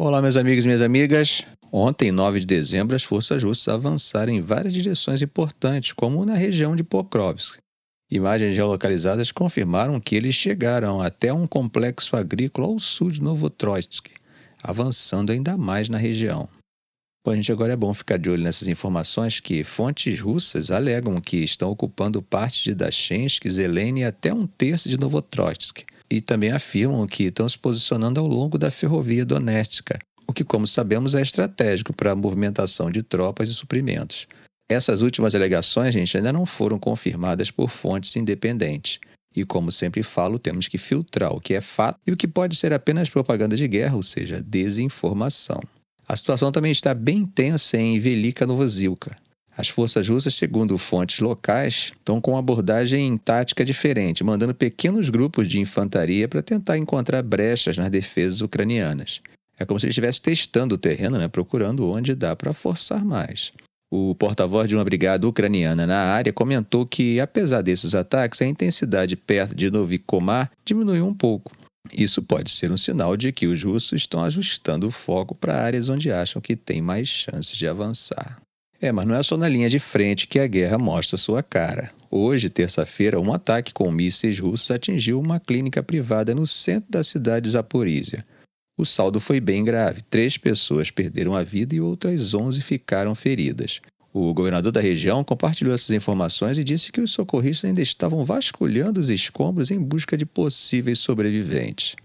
Olá, meus amigos e minhas amigas. Ontem, 9 de dezembro, as forças russas avançaram em várias direções importantes, como na região de Pokrovsk. Imagens geolocalizadas confirmaram que eles chegaram até um complexo agrícola ao sul de Novotroitsk, avançando ainda mais na região. Bom, gente, agora é bom ficar de olho nessas informações que fontes russas alegam que estão ocupando parte de Dachensk, Zeleny e até um terço de Novotroitsk. E também afirmam que estão se posicionando ao longo da ferrovia Donetska, o que, como sabemos, é estratégico para a movimentação de tropas e suprimentos. Essas últimas alegações, gente, ainda não foram confirmadas por fontes independentes. E, como sempre falo, temos que filtrar o que é fato e o que pode ser apenas propaganda de guerra, ou seja, desinformação. A situação também está bem tensa em Velika Novozilka. As forças russas, segundo fontes locais, estão com uma abordagem tática diferente, mandando pequenos grupos de infantaria para tentar encontrar brechas nas defesas ucranianas. É como se eles estivessem testando o terreno, procurando onde dá para forçar mais. O porta-voz de uma brigada ucraniana na área comentou que, apesar desses ataques, a intensidade perto de Novikomar diminuiu um pouco. Isso pode ser um sinal de que os russos estão ajustando o foco para áreas onde acham que tem mais chances de avançar. Mas não é só na linha de frente que a guerra mostra sua cara. Hoje, terça-feira, um ataque com mísseis russos atingiu uma clínica privada no centro da cidade de Zaporísia. O saldo foi bem grave. 3 pessoas perderam a vida e outras 11 ficaram feridas. O governador da região compartilhou essas informações e disse que os socorristas ainda estavam vasculhando os escombros em busca de possíveis sobreviventes.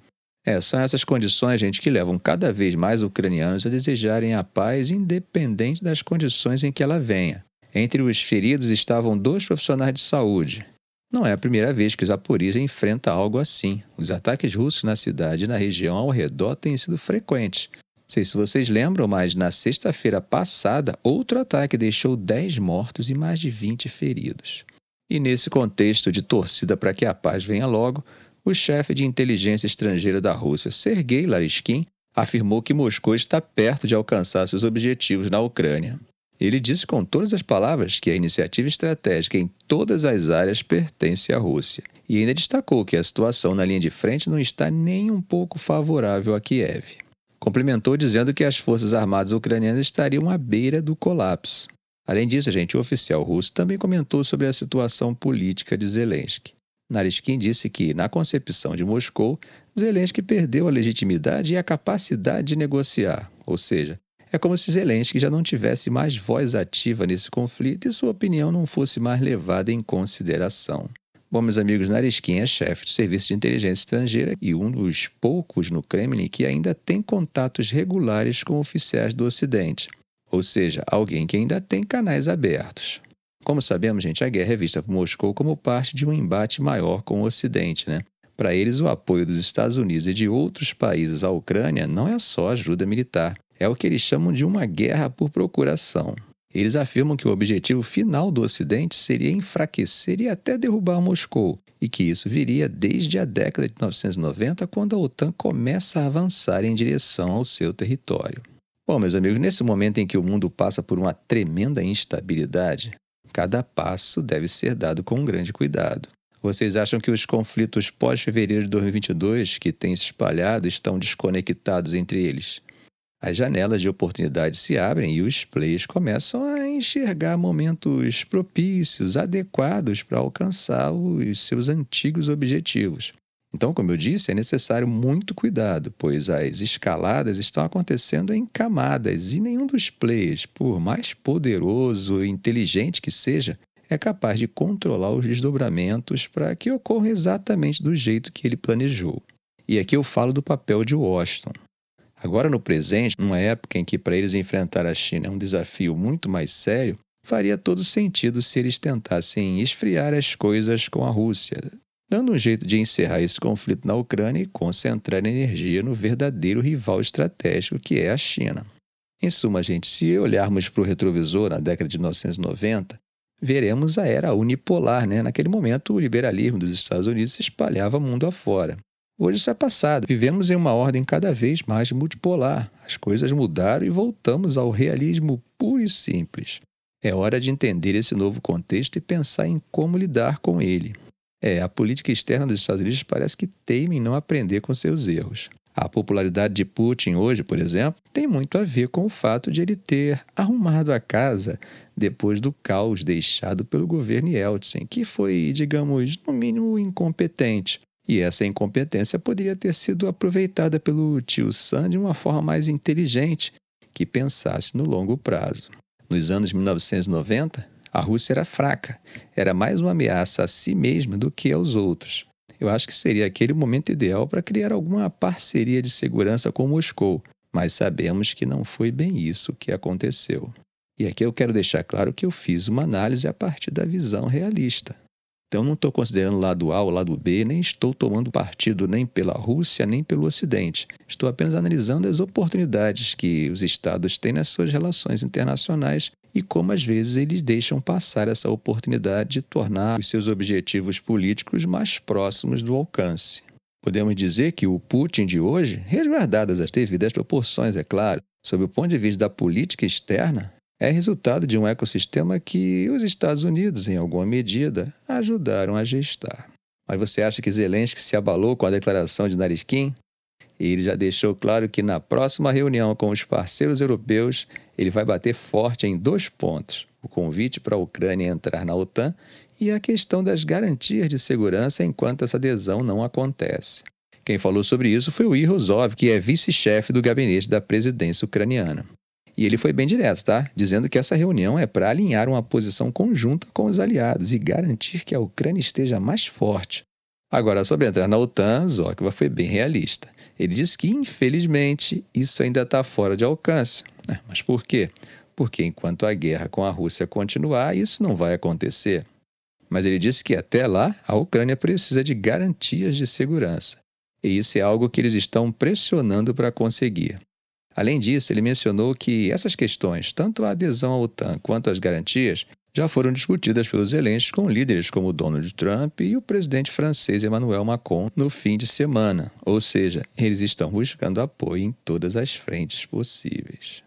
São essas condições, gente, que levam cada vez mais ucranianos a desejarem a paz independente das condições em que ela venha. Entre os feridos estavam 2 profissionais de saúde. Não é a primeira vez que Zaporizhzhia enfrenta algo assim. Os ataques russos na cidade e na região ao redor têm sido frequentes. Não sei se vocês lembram, mas na sexta-feira passada, outro ataque deixou 10 mortos e mais de 20 feridos. E nesse contexto de torcida para que a paz venha logo, o chefe de inteligência estrangeira da Rússia, Sergei Laryshkin, afirmou que Moscou está perto de alcançar seus objetivos na Ucrânia. Ele disse com todas as palavras que a iniciativa estratégica em todas as áreas pertence à Rússia. E ainda destacou que a situação na linha de frente não está nem um pouco favorável a Kiev. Complementou dizendo que as forças armadas ucranianas estariam à beira do colapso. Além disso, o oficial russo também comentou sobre a situação política de Zelensky. Naryshkin disse que, na concepção de Moscou, Zelensky perdeu a legitimidade e a capacidade de negociar, ou seja, é como se Zelensky já não tivesse mais voz ativa nesse conflito e sua opinião não fosse mais levada em consideração. Bom, meus amigos, Naryshkin é chefe do Serviço de Inteligência Estrangeira e um dos poucos no Kremlin que ainda tem contatos regulares com oficiais do Ocidente, ou seja, alguém que ainda tem canais abertos. Como sabemos, a guerra é vista por Moscou como parte de um embate maior com o Ocidente, Para eles, o apoio dos Estados Unidos e de outros países à Ucrânia não é só ajuda militar, é o que eles chamam de uma guerra por procuração. Eles afirmam que o objetivo final do Ocidente seria enfraquecer e até derrubar Moscou, e que isso viria desde a década de 1990, quando a OTAN começa a avançar em direção ao seu território. Bom, meus amigos, nesse momento em que o mundo passa por uma tremenda instabilidade, cada passo deve ser dado com grande cuidado. Vocês acham que os conflitos pós-fevereiro de 2022 que têm se espalhado estão desconectados entre eles? As janelas de oportunidade se abrem e os players começam a enxergar momentos propícios, adequados para alcançar os seus antigos objetivos. Então, como eu disse, é necessário muito cuidado, pois as escaladas estão acontecendo em camadas e nenhum dos players, por mais poderoso e inteligente que seja, é capaz de controlar os desdobramentos para que ocorram exatamente do jeito que ele planejou. E aqui eu falo do papel de Washington. Agora, no presente, numa época em que para eles enfrentar a China é um desafio muito mais sério, faria todo sentido se eles tentassem esfriar as coisas com a Rússia, dando um jeito de encerrar esse conflito na Ucrânia e concentrar energia no verdadeiro rival estratégico que é a China. Em suma, se olharmos para o retrovisor na década de 1990, veremos a era unipolar, Naquele momento, o liberalismo dos Estados Unidos se espalhava mundo afora. Hoje isso é passado. Vivemos em uma ordem cada vez mais multipolar. As coisas mudaram e voltamos ao realismo puro e simples. É hora de entender esse novo contexto e pensar em como lidar com ele. A política externa dos Estados Unidos parece que teima em não aprender com seus erros. A popularidade de Putin hoje, por exemplo, tem muito a ver com o fato de ele ter arrumado a casa depois do caos deixado pelo governo Yeltsin, que foi, digamos, no mínimo incompetente. E essa incompetência poderia ter sido aproveitada pelo tio Sam de uma forma mais inteligente, que pensasse no longo prazo. Nos anos 1990, a Rússia era fraca, era mais uma ameaça a si mesma do que aos outros. Eu acho que seria aquele momento ideal para criar alguma parceria de segurança com Moscou, mas sabemos que não foi bem isso que aconteceu. E aqui eu quero deixar claro que eu fiz uma análise a partir da visão realista. Então não estou considerando o lado A ou o lado B, nem estou tomando partido nem pela Rússia, nem pelo Ocidente. Estou apenas analisando as oportunidades que os Estados têm nas suas relações internacionais e como às vezes eles deixam passar essa oportunidade de tornar os seus objetivos políticos mais próximos do alcance. Podemos dizer que o Putin de hoje, resguardadas as devidas proporções, é claro, sob o ponto de vista da política externa, é resultado de um ecossistema que os Estados Unidos, em alguma medida, ajudaram a gestar. Mas você acha que Zelensky se abalou com a declaração de Naryshkin? Ele já deixou claro que na próxima reunião com os parceiros europeus, ele vai bater forte em 2 pontos: o convite para a Ucrânia entrar na OTAN e a questão das garantias de segurança enquanto essa adesão não acontece. Quem falou sobre isso foi o Igor Rozov, que é vice-chefe do gabinete da presidência ucraniana. E ele foi bem direto, tá? Dizendo que essa reunião é para alinhar uma posição conjunta com os aliados e garantir que a Ucrânia esteja mais forte. Agora, sobre entrar na OTAN, Zorkva foi bem realista. Ele disse que, infelizmente, isso ainda está fora de alcance. Mas por quê? Porque enquanto a guerra com a Rússia continuar, isso não vai acontecer. Mas ele disse que até lá, a Ucrânia precisa de garantias de segurança. E isso é algo que eles estão pressionando para conseguir. Além disso, ele mencionou que essas questões, tanto a adesão à OTAN quanto as garantias, já foram discutidas pelos Zelensky com líderes como Donald Trump e o presidente francês Emmanuel Macron no fim de semana. Ou seja, eles estão buscando apoio em todas as frentes possíveis.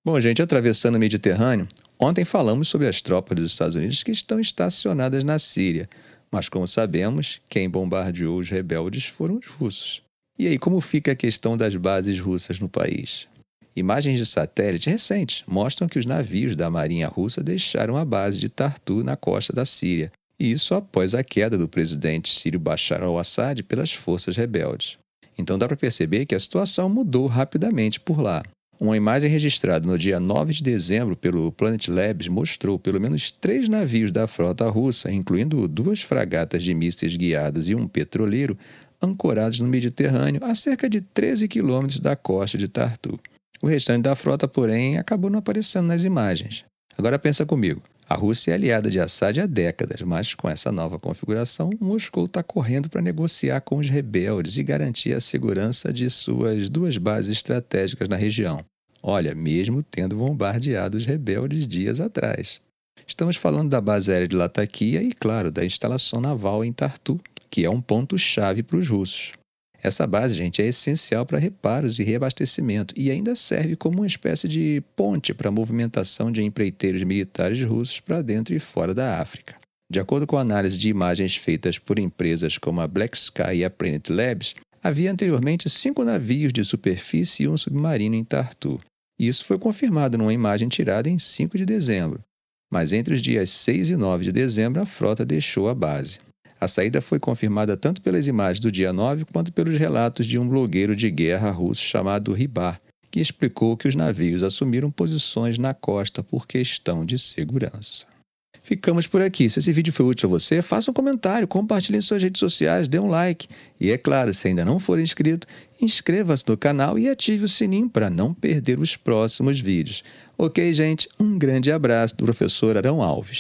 Bom, gente, atravessando o Mediterrâneo, ontem falamos sobre as tropas dos Estados Unidos que estão estacionadas na Síria. Mas, como sabemos, quem bombardeou os rebeldes foram os russos. E aí, como fica a questão das bases russas no país? Imagens de satélite recentes mostram que os navios da Marinha Russa deixaram a base de Tartu na costa da Síria, e isso após a queda do presidente sírio Bashar al-Assad pelas forças rebeldes. Então dá para perceber que a situação mudou rapidamente por lá. Uma imagem registrada no dia 9 de dezembro pelo Planet Labs mostrou pelo menos 3 navios da frota russa, incluindo 2 fragatas de mísseis guiados e um petroleiro, ancorados no Mediterrâneo a cerca de 13 quilômetros da costa de Tartu. O restante da frota, porém, acabou não aparecendo nas imagens. Agora pensa comigo. A Rússia é aliada de Assad há décadas, mas com essa nova configuração, Moscou está correndo para negociar com os rebeldes e garantir a segurança de suas 2 bases estratégicas na região. Olha, mesmo tendo bombardeado os rebeldes dias atrás. Estamos falando da base aérea de Latakia e, claro, da instalação naval em Tartu, que é um ponto-chave para os russos. Essa base, gente, é essencial para reparos e reabastecimento e ainda serve como uma espécie de ponte para a movimentação de empreiteiros militares russos para dentro e fora da África. De acordo com a análise de imagens feitas por empresas como a Black Sky e a Planet Labs, havia anteriormente 5 navios de superfície e um submarino em Tartu. Isso foi confirmado numa imagem tirada em 5 de dezembro. Mas entre os dias 6 e 9 de dezembro, a frota deixou a base. A saída foi confirmada tanto pelas imagens do dia 9 quanto pelos relatos de um blogueiro de guerra russo chamado Ribar, que explicou que os navios assumiram posições na costa por questão de segurança. Ficamos por aqui. Se esse vídeo foi útil a você, faça um comentário, compartilhe em suas redes sociais, dê um like. E é claro, se ainda não for inscrito, inscreva-se no canal e ative o sininho para não perder os próximos vídeos. Ok, gente? Um grande abraço do professor Arão Alves.